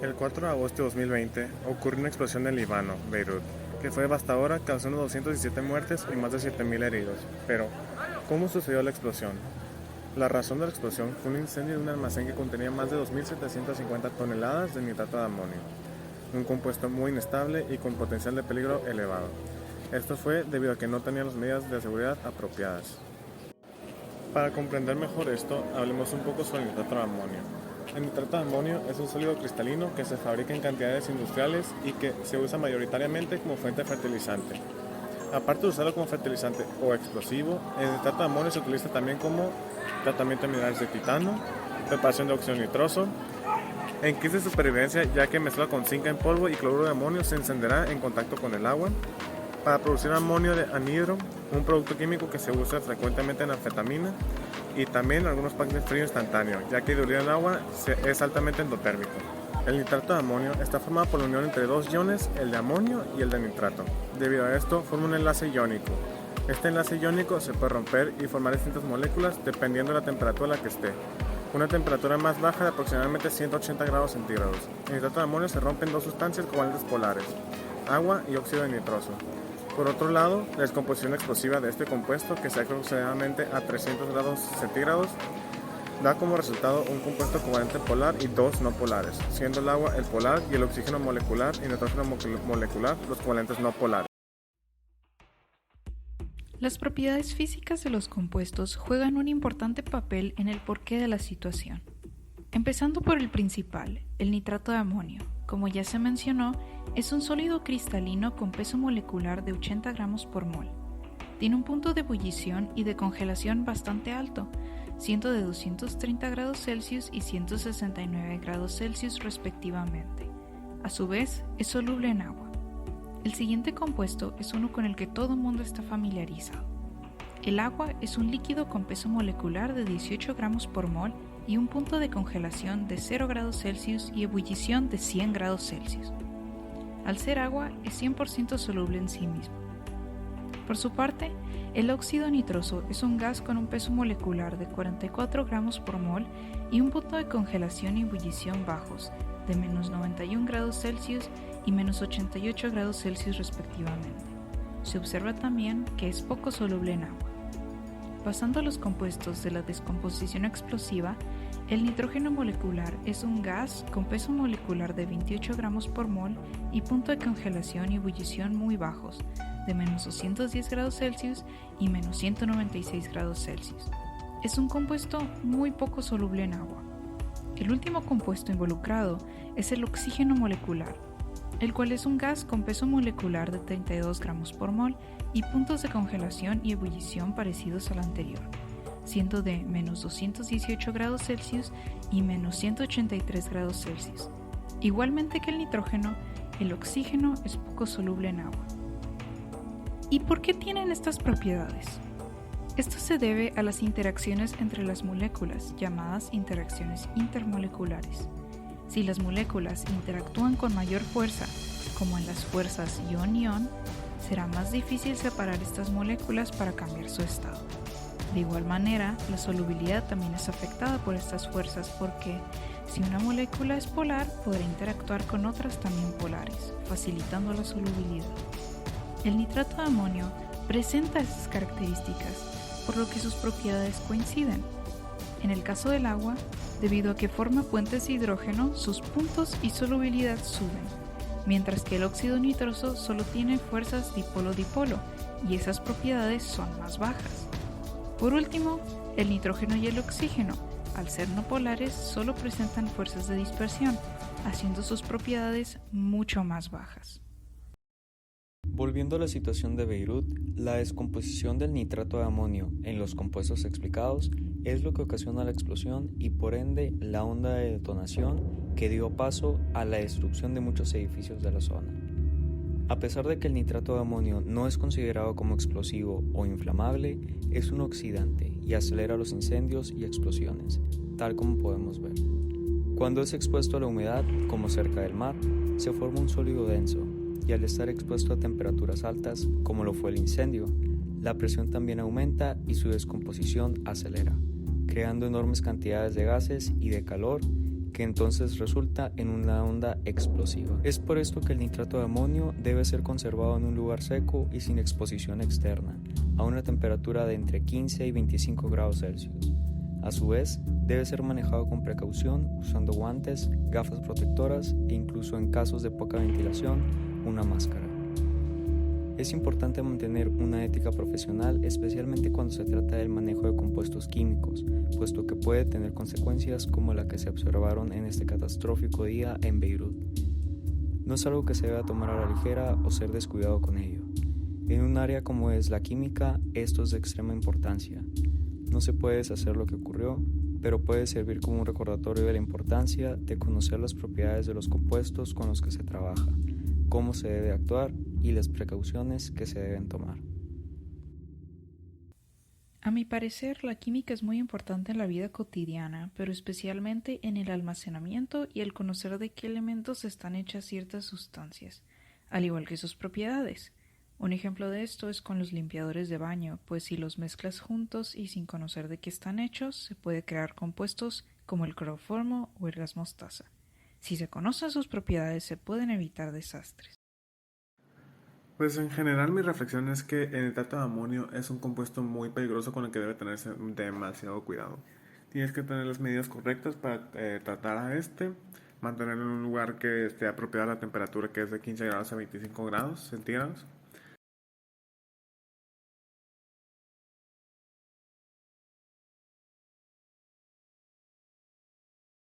El 4 de agosto de 2020 ocurrió una explosión en Líbano, Beirut, que fue devastadora, causando 217 muertes y más de 7.000 heridos. Pero, ¿cómo sucedió la explosión? La razón de la explosión fue un incendio de un almacén que contenía más de 2.750 toneladas de nitrato de amonio, un compuesto muy inestable y con potencial de peligro elevado. Esto fue debido a que no tenía las medidas de seguridad apropiadas. Para comprender mejor esto, hablemos un poco sobre el nitrato de amonio. El nitrato de amonio es un sólido cristalino que se fabrica en cantidades industriales y que se usa mayoritariamente como fuente fertilizante. Aparte de usarlo como fertilizante o explosivo, el nitrato de amonio se utiliza también como tratamiento de minerales de titano, preparación de óxido nitroso, en kits de supervivencia, ya que mezclado con zinc en polvo y cloruro de amonio se encenderá en contacto con el agua, para producir amonio de anhidro, un producto químico que se usa frecuentemente en anfetamina, y también en algunos packs de frío instantáneo, ya que diluido en agua es altamente endotérmico. El nitrato de amonio está formado por la unión entre dos iones, el de amonio y el de nitrato. Debido a esto, forma un enlace iónico. Este enlace iónico se puede romper y formar distintas moléculas dependiendo de la temperatura a la que esté. Una temperatura más baja de aproximadamente 180 grados centígrados. El nitrato de amonio se rompe en dos sustancias covalentes polares, agua y óxido de nitroso. Por otro lado, la descomposición explosiva de este compuesto, que se hace aproximadamente a 300 grados centígrados, da como resultado un compuesto covalente polar y dos no polares, siendo el agua el polar y el oxígeno molecular y el nitrógeno molecular los covalentes no polares. Las propiedades físicas de los compuestos juegan un importante papel en el porqué de la situación. Empezando por el principal, el nitrato de amonio. Como ya se mencionó, es un sólido cristalino con peso molecular de 80 gramos por mol. Tiene un punto de ebullición y de congelación bastante alto, siendo de 230 grados Celsius y 169 grados Celsius respectivamente. A su vez, es soluble en agua. El siguiente compuesto es uno con el que todo mundo está familiarizado. El agua es un líquido con peso molecular de 18 gramos por mol y un punto de congelación de 0 grados Celsius y ebullición de 100 grados Celsius. Al ser agua, es 100% soluble en sí mismo. Por su parte, el óxido nitroso es un gas con un peso molecular de 44 gramos por mol y un punto de congelación y ebullición bajos, de menos 91 grados Celsius y menos 88 grados Celsius respectivamente. Se observa también que es poco soluble en agua. Pasando a los compuestos de la descomposición explosiva, el nitrógeno molecular es un gas con peso molecular de 28 gramos por mol y punto de congelación y ebullición muy bajos, de menos 210 grados Celsius y menos 196 grados Celsius. Es un compuesto muy poco soluble en agua. El último compuesto involucrado es el oxígeno molecular, el cual es un gas con peso molecular de 32 gramos por mol y puntos de congelación y ebullición parecidos al anterior, siendo de menos 218 grados Celsius y menos 183 grados Celsius. Igualmente que el nitrógeno, el oxígeno es poco soluble en agua. ¿Y por qué tienen estas propiedades? Esto se debe a las interacciones entre las moléculas, llamadas interacciones intermoleculares. Si las moléculas interactúan con mayor fuerza, como en las fuerzas ion-ion, será más difícil separar estas moléculas para cambiar su estado. De igual manera, la solubilidad también es afectada por estas fuerzas porque si una molécula es polar, podrá interactuar con otras también polares, facilitando la solubilidad. El nitrato de amonio presenta estas características, por lo que sus propiedades coinciden. En el caso del agua, debido a que forma puentes de hidrógeno, sus puntos y solubilidad suben, mientras que el óxido nitroso solo tiene fuerzas dipolo-dipolo y esas propiedades son más bajas. Por último, el nitrógeno y el oxígeno, al ser no polares, solo presentan fuerzas de dispersión, haciendo sus propiedades mucho más bajas. Volviendo a la situación de Beirut, la descomposición del nitrato de amonio en los compuestos explicados es lo que ocasiona la explosión y por ende la onda de detonación que dio paso a la destrucción de muchos edificios de la zona. A pesar de que el nitrato de amonio no es considerado como explosivo o inflamable, es un oxidante y acelera los incendios y explosiones, tal como podemos ver. Cuando es expuesto a la humedad, como cerca del mar, se forma un sólido denso, y al estar expuesto a temperaturas altas, como lo fue el incendio, la presión también aumenta y su descomposición acelera, creando enormes cantidades de gases y de calor que entonces resulta en una onda explosiva. Es por esto que el nitrato de amonio debe ser conservado en un lugar seco y sin exposición externa, a una temperatura de entre 15 y 25 grados Celsius. A su vez, debe ser manejado con precaución, usando guantes, gafas protectoras e incluso en casos de poca ventilación, una máscara. Es importante mantener una ética profesional, especialmente cuando se trata del manejo de compuestos químicos, puesto que puede tener consecuencias como la que se observaron en este catastrófico día en Beirut. No es algo que se deba tomar a la ligera o ser descuidado con ello. En un área como es la química, esto es de extrema importancia. No se puede deshacer lo que ocurrió, pero puede servir como un recordatorio de la importancia de conocer las propiedades de los compuestos con los que se trabaja, cómo se debe actuar y las precauciones que se deben tomar. A mi parecer, la química es muy importante en la vida cotidiana, pero especialmente en el almacenamiento y el conocer de qué elementos están hechas ciertas sustancias, al igual que sus propiedades. Un ejemplo de esto es con los limpiadores de baño, pues si los mezclas juntos y sin conocer de qué están hechos, se puede crear compuestos como el cloroformo o el gas mostaza. Si se conocen sus propiedades, se pueden evitar desastres. Pues en general mi reflexión es que el nitrato de amonio es un compuesto muy peligroso con el que debe tenerse demasiado cuidado. Tienes que tener las medidas correctas para tratar a mantenerlo en un lugar que esté apropiado a la temperatura, que es de 15 grados a 25 grados centígrados.